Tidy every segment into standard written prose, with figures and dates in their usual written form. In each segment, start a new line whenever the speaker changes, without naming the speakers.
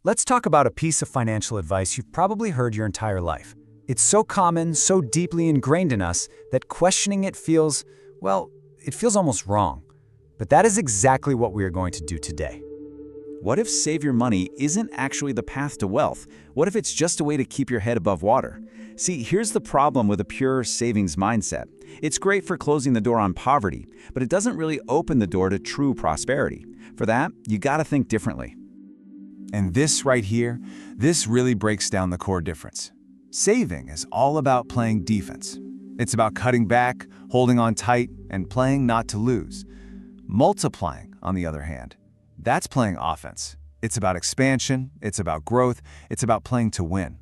Let's talk about a piece of financial advice you've probably heard your entire life. It's so common, so deeply ingrained in us that questioning it feels, well, it feels almost wrong. But that is exactly what we are going to do today.
What if save your money isn't actually the path to wealth? What if it's just a way to keep your head above water? See, here's the problem with a pure savings mindset. It's great for closing the door on poverty, but it doesn't really open the door to true prosperity. For that, you gotta think differently.
And this right here, this really breaks down the core difference. Saving is all about playing defense. It's about cutting back, holding on tight, and playing not to lose. Multiplying, on the other hand, that's playing offense. It's about expansion, it's about growth, it's about playing to win.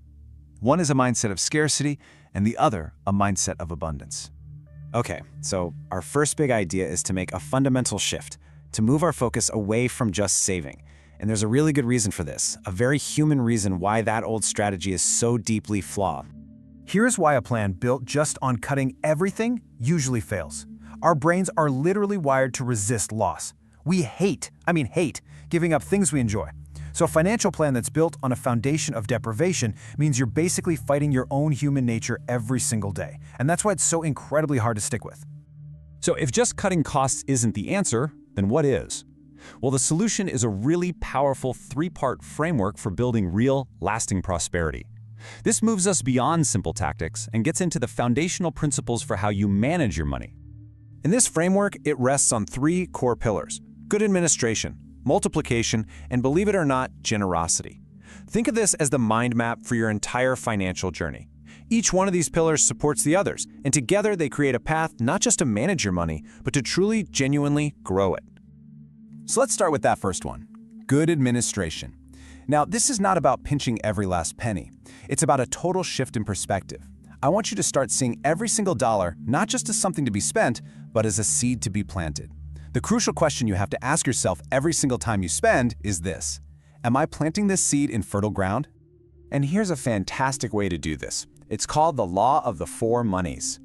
One is a mindset of scarcity, and the other a mindset of abundance.
Okay, so our first big idea is to make a fundamental shift, to move our focus away from just saving. And there's a really good reason for this, a very human reason why that old strategy is so deeply flawed.
Here's why a plan built just on cutting everything usually fails. Our brains are literally wired to resist loss. We hate giving up things we enjoy. So a financial plan that's built on a foundation of deprivation means you're basically fighting your own human nature every single day. And that's why it's so incredibly hard to stick with.
So if just cutting costs isn't the answer, then what is? Well, the solution is a really powerful three-part framework for building real, lasting prosperity. This moves us beyond simple tactics and gets into the foundational principles for how you manage your money.
In this framework, it rests on three core pillars: good administration, multiplication, and believe it or not, generosity. Think of this as the mind map for your entire financial journey. Each one of these pillars supports the others, and together they create a path not just to manage your money, but to truly, genuinely grow it.
So let's start with that first one, good administration. Now, this is not about pinching every last penny. It's about a total shift in perspective. I want you to start seeing every single dollar not just as something to be spent, but as a seed to be planted. The crucial question you have to ask yourself every single time you spend is this: am I planting this seed in fertile ground?
And here's a fantastic way to do this. It's called the law of the four monies.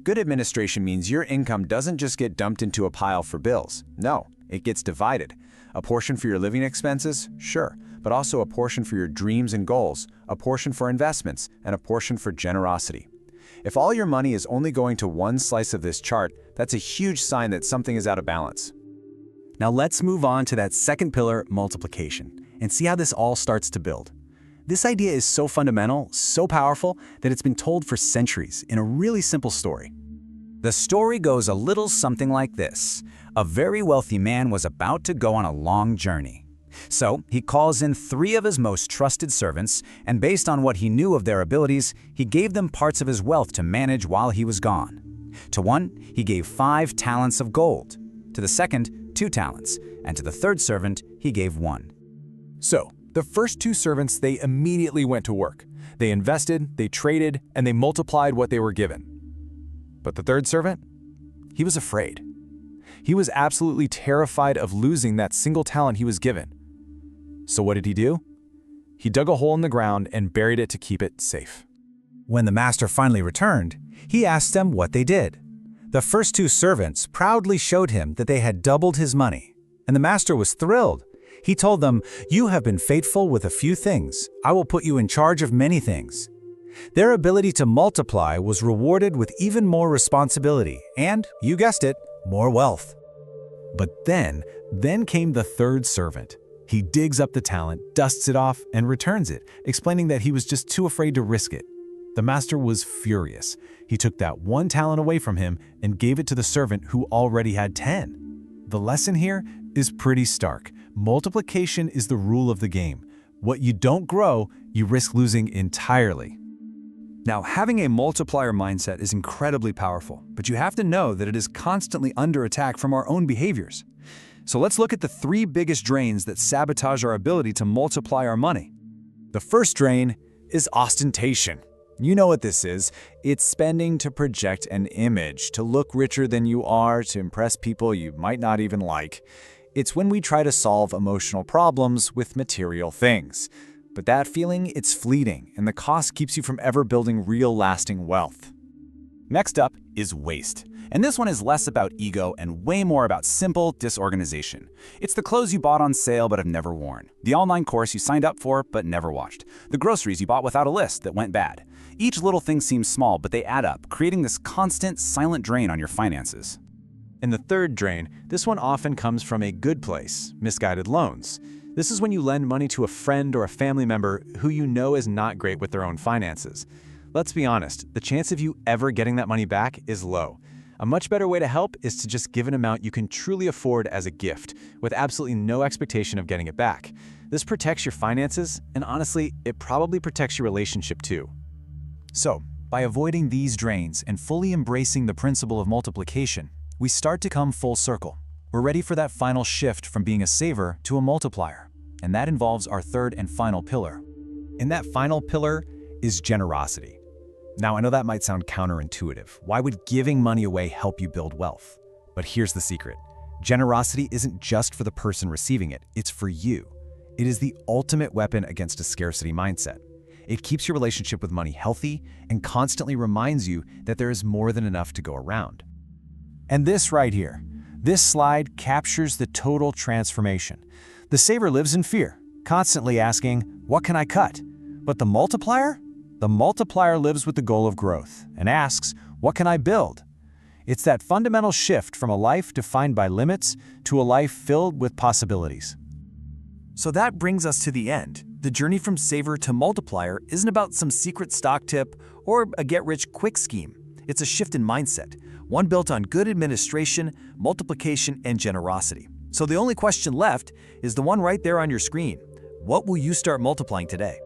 Good administration means your income doesn't just get dumped into a pile for bills. No, it gets divided. A portion for your living expenses? Sure, but also a portion for your dreams and goals, a portion for investments, and a portion for generosity. If all your money is only going to one slice of this chart, that's a huge sign that something is out of balance.
Now let's move on to that second pillar, multiplication, and see how this all starts to build. This idea is so fundamental, so powerful, that it's been told for centuries in a really simple story.
The story goes a little something like this. A very wealthy man was about to go on a long journey. So he calls in 3 of his most trusted servants, and based on what he knew of their abilities, he gave them parts of his wealth to manage while he was gone. To one, he gave 5 talents of gold. To the second, 2 talents. And to the third servant, he gave 1.
So, the first 2 servants, they immediately went to work. They invested, they traded, and they multiplied what they were given. But the third servant? He was afraid. He was absolutely terrified of losing that single talent he was given. So what did he do? He dug a hole in the ground and buried it to keep it safe.
When the master finally returned, he asked them what they did. The first 2 servants proudly showed him that they had doubled his money, and the master was thrilled. He told them, "You have been faithful with a few things. I will put you in charge of many things." Their ability to multiply was rewarded with even more responsibility and, you guessed it, more wealth.
But then came the third servant. He digs up the talent, dusts it off, and returns it, explaining that he was just too afraid to risk it. The master was furious. He took that 1 talent away from him and gave it to the servant who already had 10. The lesson here is pretty stark. Multiplication is the rule of the game. What you don't grow, you risk losing entirely.
Now, having a multiplier mindset is incredibly powerful, but you have to know that it is constantly under attack from our own behaviors. So let's look at the 3 biggest drains that sabotage our ability to multiply our money.
The first drain is ostentation. You know what this is. It's spending to project an image, to look richer than you are, to impress people you might not even like. It's when we try to solve emotional problems with material things. But that feeling, it's fleeting, and the cost keeps you from ever building real lasting wealth.
Next up is waste. And this one is less about ego and way more about simple disorganization. It's the clothes you bought on sale but have never worn. The online course you signed up for but never watched. The groceries you bought without a list that went bad. Each little thing seems small, but they add up, creating this constant, silent drain on your finances.
And the third drain, this one often comes from a good place, misguided loans. This is when you lend money to a friend or a family member who you know is not great with their own finances. Let's be honest, the chance of you ever getting that money back is low. A much better way to help is to just give an amount you can truly afford as a gift, with absolutely no expectation of getting it back. This protects your finances, and honestly, it probably protects your relationship too.
So, by avoiding these drains and fully embracing the principle of multiplication, we start to come full circle. We're ready for that final shift from being a saver to a multiplier, and that involves our third and final pillar.
And that final pillar is generosity. Now, I know that might sound counterintuitive. Why would giving money away help you build wealth? But here's the secret. Generosity isn't just for the person receiving it, it's for you. It is the ultimate weapon against a scarcity mindset. It keeps your relationship with money healthy and constantly reminds you that there is more than enough to go around. And this right here, this slide captures the total transformation. The saver lives in fear, constantly asking, what can I cut? But the multiplier? The multiplier lives with the goal of growth and asks, what can I build? It's that fundamental shift from a life defined by limits to a life filled with possibilities. So that brings us to the end. The journey from saver to multiplier isn't about some secret stock tip or a get-rich-quick scheme. It's a shift in mindset, one built on good administration, multiplication, and generosity. So the only question left is the one right there on your screen. What will you start multiplying today?